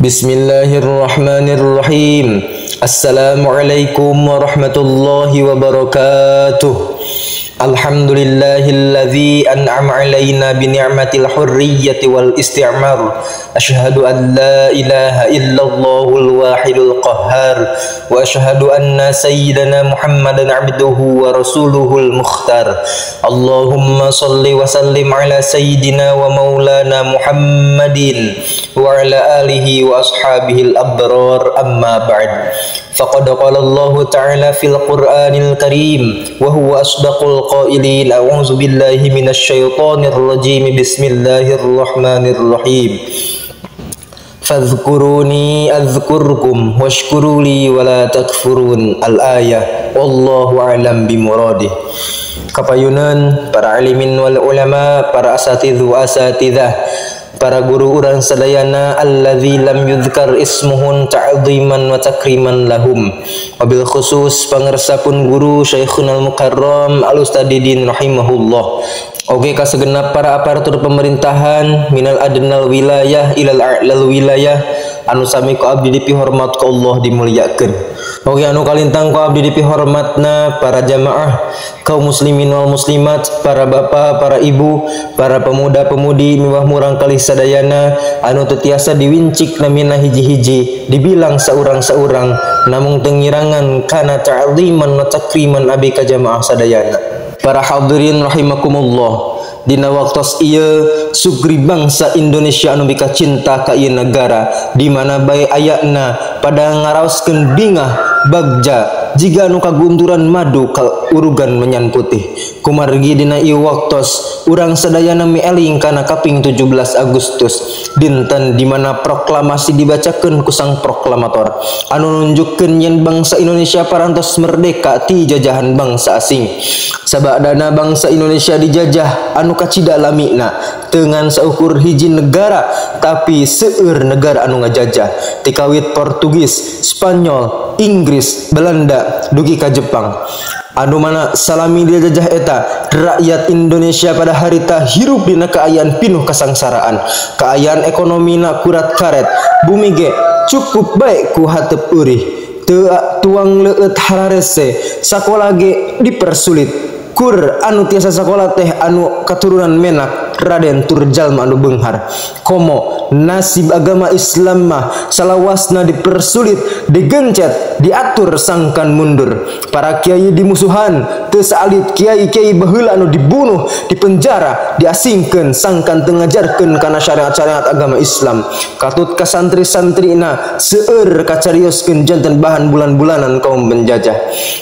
Bismillahirrahmanirrahim. Assalamualaikum warahmatullahi wabarakatuh. Alhamdulillahilladzi an'ama alaina bi ni'matil hurriyyati wal isti'mar. Asyhadu an la ilaha illallahul wahidul qahhar wa asyhadu anna sayyidana Muhammadan abduhu wa rasuluhul mukhtar. Allahumma shalli wa sallim ala sayyidina wa maulana Muhammadin wa ala alihi wa ashabihil abrar, amma ba'd. Faqad qala Allah ta'ala fil Qur'anil Karim wa huwa asdaqul qailin. A'udzu billahi minasy syaithanir rajim. Bismillahirrahmanirrahim. Fadhkuruni adzkurkum washkuruli wala takfurun. Al-ayah. Wallahu a'lam bimuradih. Kapayunan para alimin wal ulama, para asatidhu wa asatidah, para guru urang sadayana alladzi lam yudhkar ismuhun ta'dhiman wa takriman lahum. Wabil khusus pangersapun guru Syekhunal Mukarram Al-Ustadidin rahimahullah. Oke, kasegenap para aparatur pemerintahan minal adnal wilayah ilal a'lal wilayah anu sami ku abdi dipihormat ku Allah dimuliakeun. Oke, anu kalintang ku abdi dipihormatna para jamaah kaum muslimin wal muslimat, para bapak, para ibu, para pemuda-pemudi miwah murang kalih sadayana anu teu tiasa diwincik namina hiji-hiji, dibilang saurang-saurang namung tengirangan kana ta'ziman wa takriman abi ka jamaah sadayana. Para hadirin rahimakumullah, dina waktos ieu sugri bangsa Indonesia anu bika cinta ka ieu negara, di mana bae ayana pada ngaraoskeun bingah bagja jiga anu kagunturan madu ka urugan menyan putih. Kumargi dina ieu waktos urang sadayana mieling kana kaping 17 Agustus, dinten di mana proklamasi dibacakeun ku sang proklamator anu nunjukkeun yen bangsa Indonesia parantos merdeka ti jajahan bangsa asing. Sabadana bangsa Indonesia dijajah anu kacida lamina dengan saukur hiji negara, tapi seueur negara anu ngajajah tikawit Portugis, Spanyol, Inggris, Belanda dugi ka Jepang. Anu mana salami dijajah eta rakyat Indonesia pada harita hirup dina kaayaan pinuh kasangsaraan, kaayaan ekonomina kurat karet, bumi ge cukup baik ku hateup eurih, teu tuang leueut hararese, sakola ge dipersulit. Kur anu tiasa sakola teh anu katurunan menak Raden Turjalma anu beunghar. Komo nasib agama Islam mah salawasna dipersulit, digencet, diatur sangkan mundur. Para kiai dimusuhan, teu saalit kiai-kiai baheula anu dibunuh, dipenjara, diasingkeun sangkan teu ngajarkeun kana syariat-syariat agama Islam. Katut ka santri-santrina seueur kacarioskeun janten bahan bulan-bulanan kaum penjajah.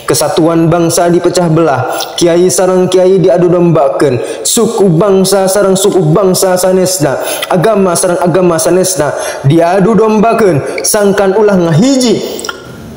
Kesatuan bangsa dipecah belah, kiai sareng kiai diadu dombakeun, suku bangsa sareng suku bangsa sanesna, agama sareng agama sanesna diadu dombakeun sangkan ulah ngahiji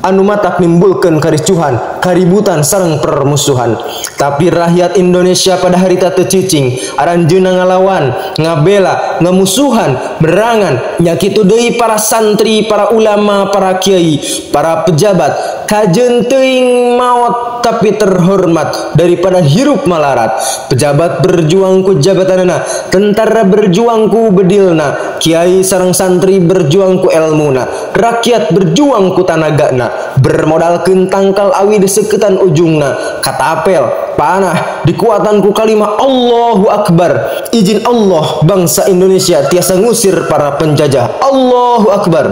anu matak nimbulkeun karicuhan, kaributan sareng permusuhan. Tapi rakyat Indonesia pada harita teu cicing, aranjeunna ngalawan, ngabela, ngamusuhan, merangan. Nya kitu deui para santri, para ulama, para kiai, para pejabat, kajeun teuing maot tapi terhormat daripada hirup malarat. Pejabat berjuang ku jabatanna, tentara berjuang ku bedilna, kiai sareng santri berjuang ku elmuna, rakyat berjuang ku tanagana. Bermodalkeun tangkal awi diseuketan ujungna, katapel, panah, dikuatan ku kalimah Allahu Akbar. Izin Allah bangsa Indonesia tiasa ngusir para penjajah. Allahu Akbar.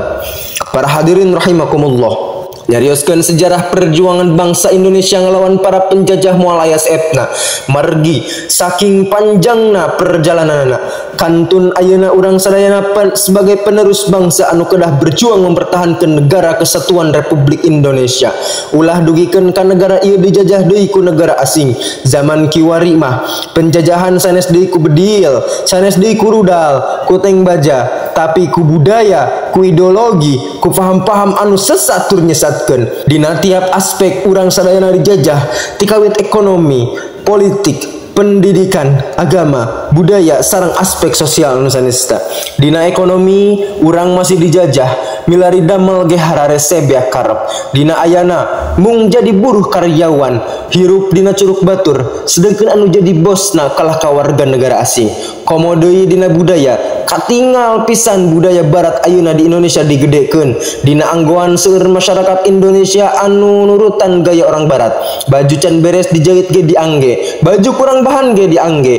Para hadirin rahimakumullah, nyarioskeun sejarah perjuangan bangsa Indonesia ngelawan para penjajah moal aya saepna. Margi saking panjangna perjalananna, kantun ayeuna urang sadayana sebagai penerus bangsa anu kedah berjuang mempertahankan negara kesatuan Republik Indonesia. Ulah dugikeun ka negara ieu dijajah deui ku negara asing. Zaman kiwari mah penjajahan sanes deui ku bedil, sanes deui ku rudal, ku teng baja, tapi ku budaya, ku ideologi, ku paham-paham anu sesat tur nyesatkeun. Dina tiap aspek urang sadayana dijajah, tikawit ekonomi, politik, pendidikan, agama, budaya, sareng aspek sosial anu sanesna. Dina ekonomi urang masih dijajah milari damel ge harare sebea karep. Dina ayana mung jadi buruh karyawan, hirup dina curug batur, sedangkan anu jadi bosna kalah ka warga negara asing. Komo deui dina budaya, katinggal pisan budaya barat ayeuna di Indonesia digedekeun. Dina anggoan seueur masyarakat Indonesia anu nurutan gaya orang barat. Baju can beres dijahit ge diangge, baju kurang bahan ge diangge.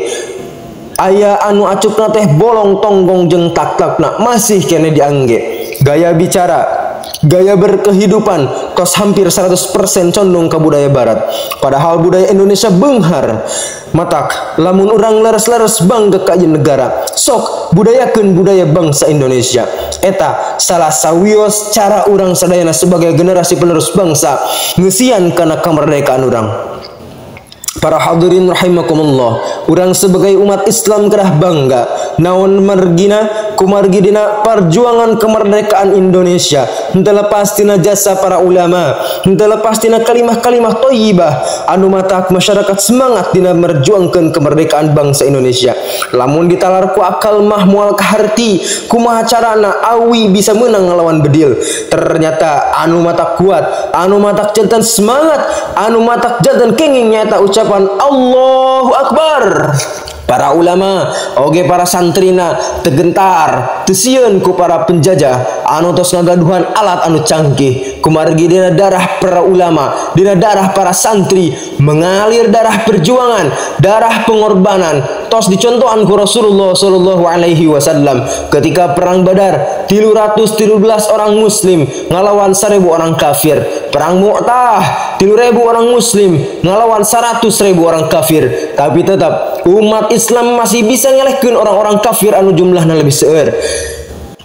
Aya anu acukna teh bolong tonggong jeung tak-takna masih kene diangge. Gaya bicara, gaya berkehidupan tos hampir 100% condong ke budaya barat. Padahal budaya Indonesia beunghar. Matak lamun urang leres-leres bangga ka ieu negara, sok budayakeun budaya bangsa Indonesia. Eta salah sawios cara urang sadayana sebagai generasi penerus bangsa ngeusian kana kamardikaan urang. Para hadirin rahimakumullah, urang sebagai umat Islam kerah bangga naon margina kumargi dina perjuangan kemerdekaan Indonesia. Henteu lepas tina jasa para ulama, henteu lepas tina kalimah-kalimah thayyibah anu matak masyarakat semangat dina merjuangkeun kemerdekaan bangsa Indonesia. Lamun ditalar ku akal mah moal kaharti kumaha carana awi bisa menang ngelawan bedil. Ternyata anu matak kuat, anu matak jantan semangat, anu matak jantan kenging nyata ucapan Allahu Akbar. Para ulama oge para santrina tegentar tesieun ku para penjajah anu tos ngagaduhan alat anu canggih. Kumargi dina darah para ulama, dina darah para santri mengalir darah perjuangan, darah pengorbanan. Tos dicontohan ku Rasulullah sallallahu alaihi wasallam ketika perang Badar 313 orang muslim ngalawan 1000 orang kafir. Perang Mu'tah 3000 orang muslim ngalawan 100.000 orang kafir. Tapi tetap umat Islam masih bisa ngelehkeun orang-orang kafir anu jumlahna lebih seueur.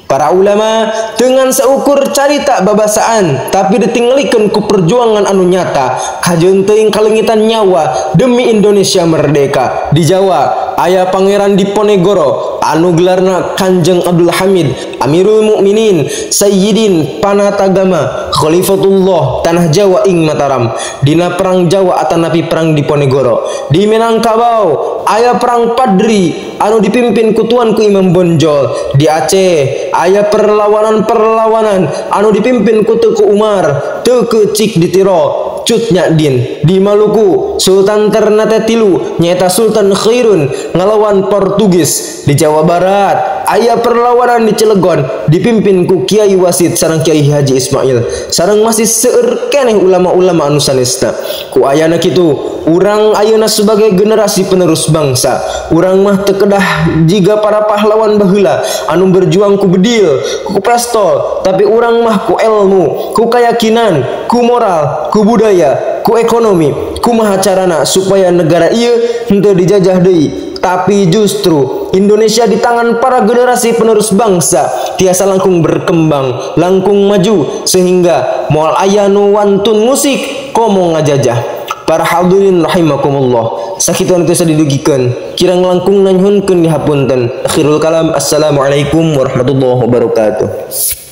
Para ulama dengan seukur carita babasaan tapi ditingalikeun ku perjuangan anu nyata kajeun teuing kalengitan nyawa demi Indonesia merdeka. Di Jawa aya Pangeran Diponegoro anu gelarna Kanjeng Abdul Hamid Amirul Mukminin Sayyidin Panatagama Khalifatullah Tanah Jawa ing Mataram. Dina perang Jawa atanapi perang Diponegoro. Di Minangkabau aya perang Padri anu dipimpin ku Tuanku Imam Bonjol. Di Aceh aya perlawanan-perlawanan anu dipimpin ku Teuku Umar, Teuku Cik Ditiro, Cut Nyadin. Di Maluku Sultan Ternate Tilu nyaeta Sultan Khairun ngalawan Portugis. Di Jawa Barat aya perlawanan di Cilegon dipimpin ku Kiai Wasid sareng Kiai Haji Ismail sareng masih seueur keneh ulama-ulama anu sanesna. Ku ayana kitu urang ayeuna sebagai generasi penerus bangsa, urang mah teu kedah jiga para pahlawan baheula anu berjuang ku bedil, ku pistol, tapi urang mah ku ilmu, ku keyakinan, ku moral, ku budaya, ku ekonomi, kumaha carana supaya negara ieu henteu dijajah deui. Tapi justru Indonesia di tangan para generasi penerus bangsa tiasa langkung berkembang, langkung maju sehingga moal aya nu wantun musik komo ngajajah. Para hadirin rahimakumullah, sakitu anu tiasa didugikeun kirang langkung nanyhunkeun dihapunten. Akhirul kalam, assalamualaikum warahmatullahi wabarakatuh.